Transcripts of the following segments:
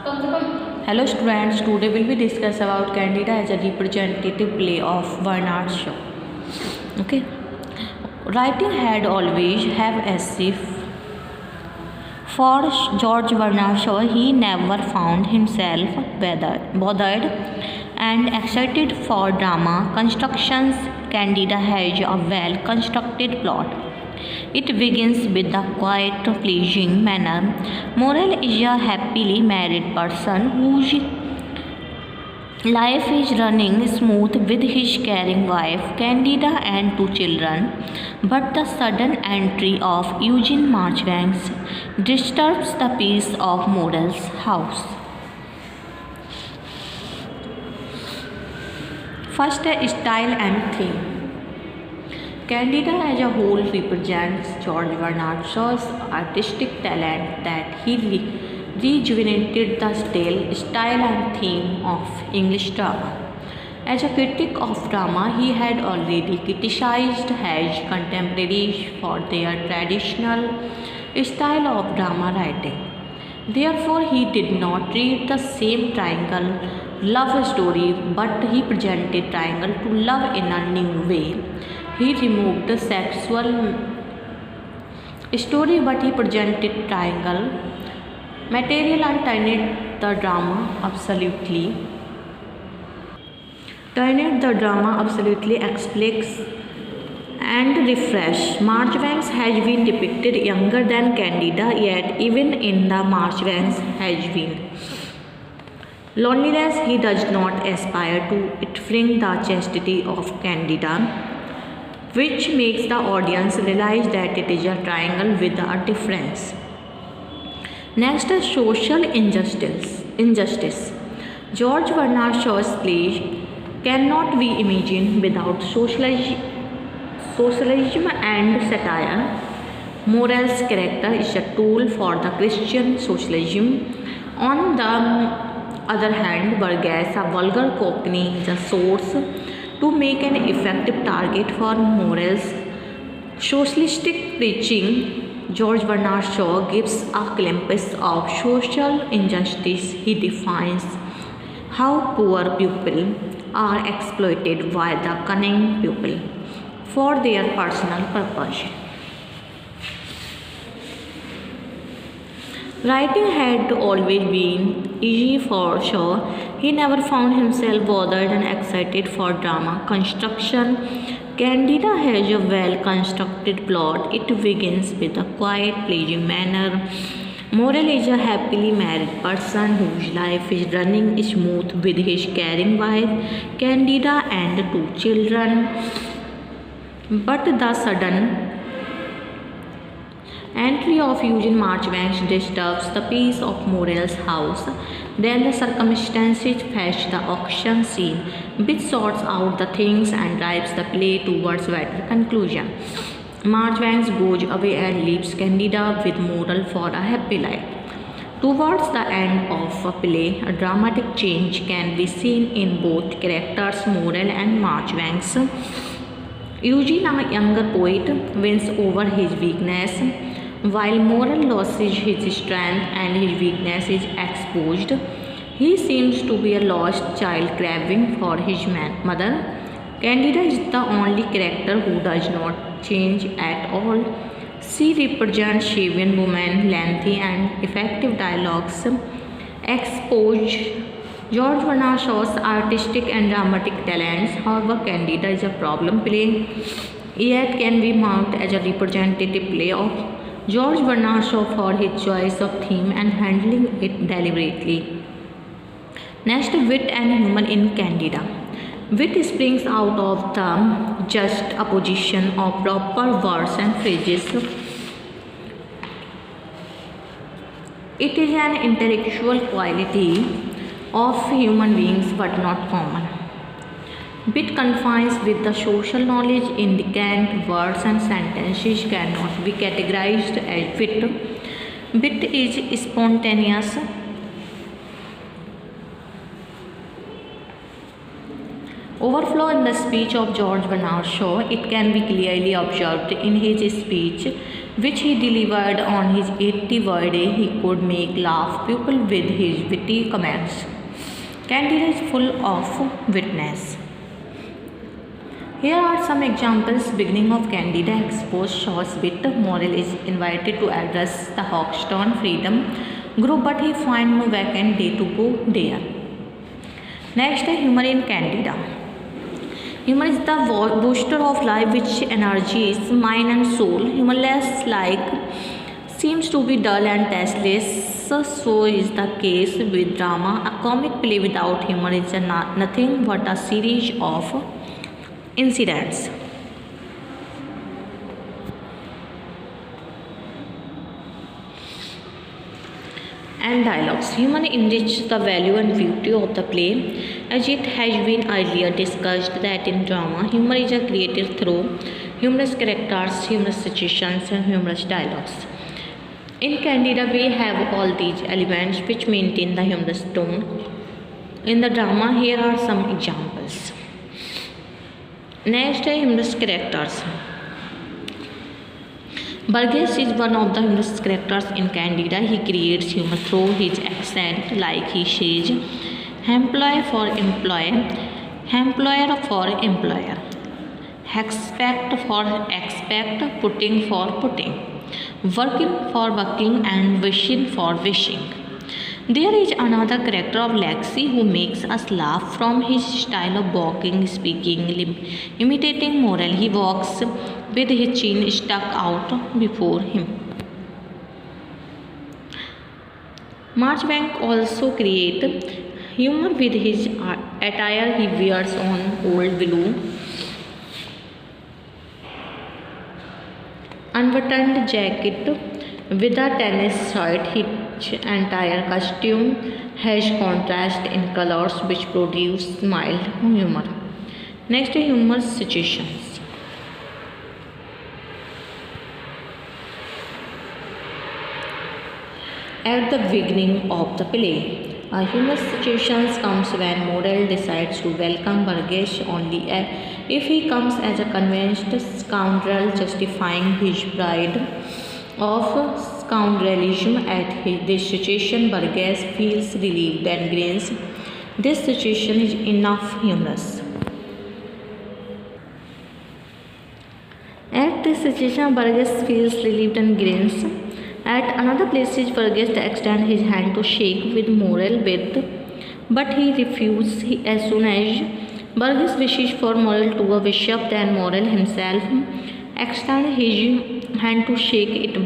Hello students, today we will be discuss about Candida as a representative play of Bernard Shaw. Okay, writing had always have as if for George Bernard Shaw he never found himself bothered and excited for drama constructions. Candida has a well constructed plot. It begins with the quiet, pleasing manner. Morel is a happily married person whose life is running smooth with his caring wife, Candida, and two children. But the sudden entry of Eugene Marchbanks disturbs the peace of Morel's house. First, style and theme. Candida as a whole represents George Bernard Shaw's artistic talent that he rejuvenated the style and theme of English drama. As a critic of drama, he had already criticized his contemporaries for their traditional style of drama writing. Therefore, he did not treat the same triangle love story, but he presented triangle to love in a new way. He removed the sexual story, but he presented triangle material and turned the drama absolutely explicit and refresh. Marchbanks has been depicted younger than Candida, yet even in the Marchbanks has been loneliness. He does not aspire to fling the chastity of Candida, which makes the audience realize that it is a triangle with a difference. Next is social injustice. George Bernard Shaw's plays cannot be imagined without socialism and satire. Morel's character is a tool for the Christian socialism. On the other hand, Burgess, a vulgar cockney, is a source to make an effective target for Morel's socialistic preaching. George Bernard Shaw gives a glimpse of social injustice. He defines how poor people are exploited by the cunning people for their personal purpose. Writing had always been easy for Shaw. He never found himself bothered and excited for drama construction. Candida has a well constructed plot. It begins with a quiet, pleasing manner. Morel is a happily married person whose life is running smooth with his caring wife, Candida, and two children. But the sudden entry of Eugene Marchbanks disturbs the peace of Morel's house. Then the circumstances fetch the auction scene, which sorts out the things and drives the play towards better conclusion. Marchbanks goes away and leaves Candida with Morel for a happy life. Towards the end of a play, a dramatic change can be seen in both characters, Morel and Marchbanks. Eugene, a younger poet, wins over his weakness, while Morel loses his strength and his weakness is exposed. He seems to be a lost child craving for his mother. Candida is the only character who does not change at all. She represents Shavian woman, lengthy and effective dialogues expose George Bernard Shaw's artistic and dramatic talents. However, Candida is a problem play, yet can be marked as a representative play of George Bernard Shaw for his choice of theme and handling it deliberately. Next, wit and humor in Candida. Wit springs out of the just opposition of proper words and phrases. It is an intellectual quality of human beings but not common. Wit confines with the social knowledge. Indicant words and sentences cannot be categorized as wit. Wit is spontaneous overflow in the speech of George Bernard Shaw. It can be clearly observed in his speech which he delivered on his 80th birthday. He could make laugh people with his witty comments. Candida is full of witness. Here are some examples. Beginning of Candida exposed shows bit. Morel is invited to address the Hoxton Freedom group, but he finds no vacant day to go there. Next, humor in Candida. Humor is the booster of life which energizes mind and soul. Humorless like seems to be dull and tasteless. So is the case with drama. A comic play without humor is nothing but a series of incidents. And dialogues. Humor enriches the value and beauty of the play, as it has been earlier discussed that in drama, humor is created through humorous characters, humorous situations, and humorous dialogues. In Candida, we have all these elements which maintain the humorous tone. In the drama, here are some examples. Next, humorous characters. Burgess is one of the humorous characters in Candida. He creates humor through his accent, like he says, employer for employer, employer for employer, expect for expect, putting for putting, working for working, and wishing for wishing. There is another character of Lexi who makes us laugh from his style of walking, speaking, imitating Morel. He walks with his chin stuck out before him. Marchbank also creates humor with his attire. He wears on old blue unbuttoned jacket with a tennis shirt. His entire costume has contrast in colors which produce mild humor. Next, humorous situations. At the beginning of the play, a humorous situation comes when Morel decides to welcome Burgess only if he comes as a convinced scoundrel, justifying his pride of scoundrelism. At this situation, Burgess feels relieved and grins. This situation is enough humorous. At this situation, Burgess feels relieved and grins. At another place, Burgess extends his hand to shake with Morel but he refuses. As soon as Burgess wishes for Morel to wish up, then Morel himself extends his hand to shake it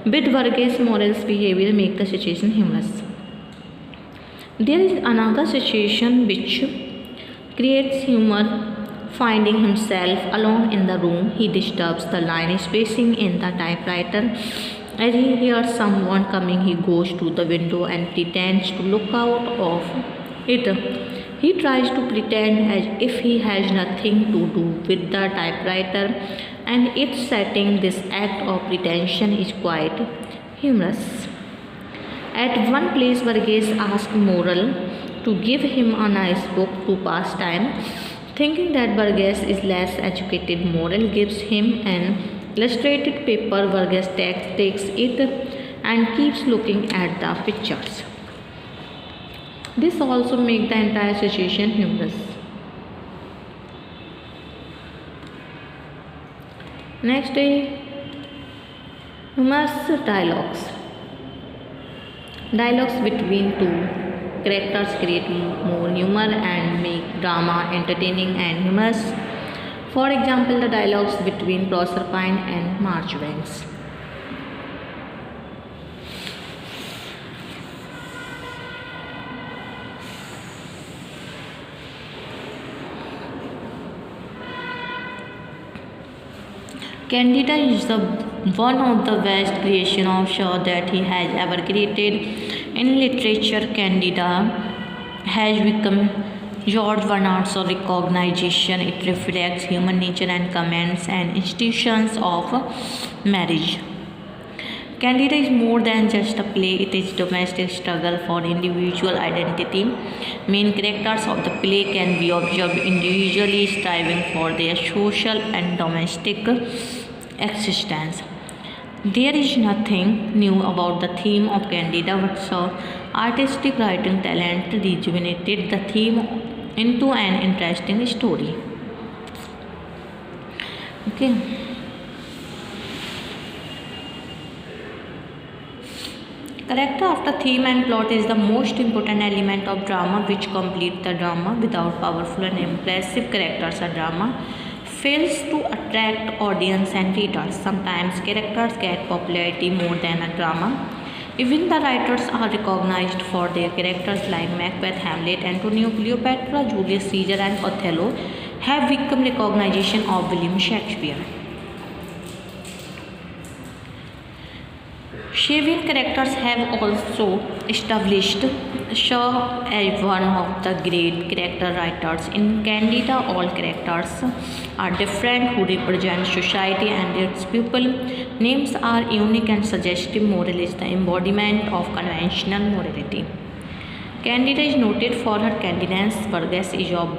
with Burgess. Morel's behavior makes the situation humorous. There is another situation which creates humor. Finding himself alone in the room, he disturbs the line spacing in the typewriter. As he hears someone coming, he goes to the window and pretends to look out of it. He tries to pretend as if he has nothing to do with the typewriter and its setting. This act of pretension is quite humorous. At one place, Burgess asks Morel to give him a nice book to pass time. Thinking that Burgess is less educated, Morel gives him an illustrated paper. Burgess takes it and keeps looking at the pictures. This also makes the entire situation humorous. Next, humorous dialogues. Dialogues between two characters create more humor and make drama entertaining and humorous. For example, the dialogues between Proserpine and Marchbanks. Candida is one of the best creation of Shaw that he has ever created. In literature, Candida has become George Bernard's recognition. It reflects human nature and comments and institutions of marriage. Candida is more than just a play. It is domestic struggle for individual identity. Main characters of the play can be observed individually striving for their social and domestic existence. There is nothing new about the theme of Candida, but so artistic writing talent rejuvenated the theme into an interesting story. Okay. Character of the theme and plot is the most important element of drama which complete the drama. Without powerful and impressive characters, a drama fails to attract audience and readers. Sometimes characters get popularity more than a drama. Even the writers are recognized for their characters like Macbeth, Hamlet, Antonio, Cleopatra, Julius Caesar and Othello have become recognition of William Shakespeare. Shakespearean characters have also established Shaw as one of the great character writers. In Candida, all characters are different who represent society and its people. Names are unique and suggestive. Moral is the embodiment of conventional morality. Candida is noted for her candidness. Burgess is of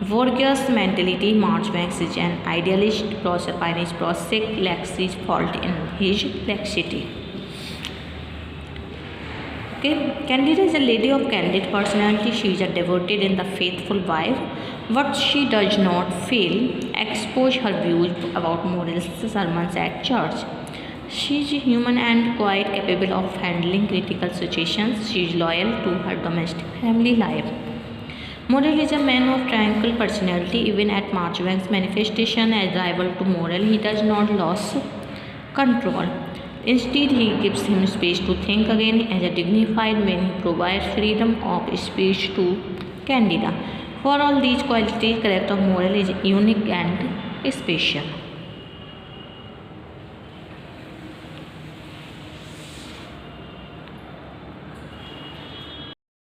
Vorgius mentality. Marchbanks is an idealist. Proserpine is prosaic. Lex is fault in his laxity. Okay. Candida is a lady of candid personality. She is a devoted and the faithful wife. What she does not fail expose her views about morals sermons at church. She is human and quite capable of handling critical situations. She is loyal to her domestic family life. Moral is a man of tranquil personality. Even at Marchbank's manifestation as rival to Moral, he does not lose control. Instead, he gives him space to think again. As a dignified man, he provides freedom of speech to Candida. For all these qualities, character of Moral is unique and special.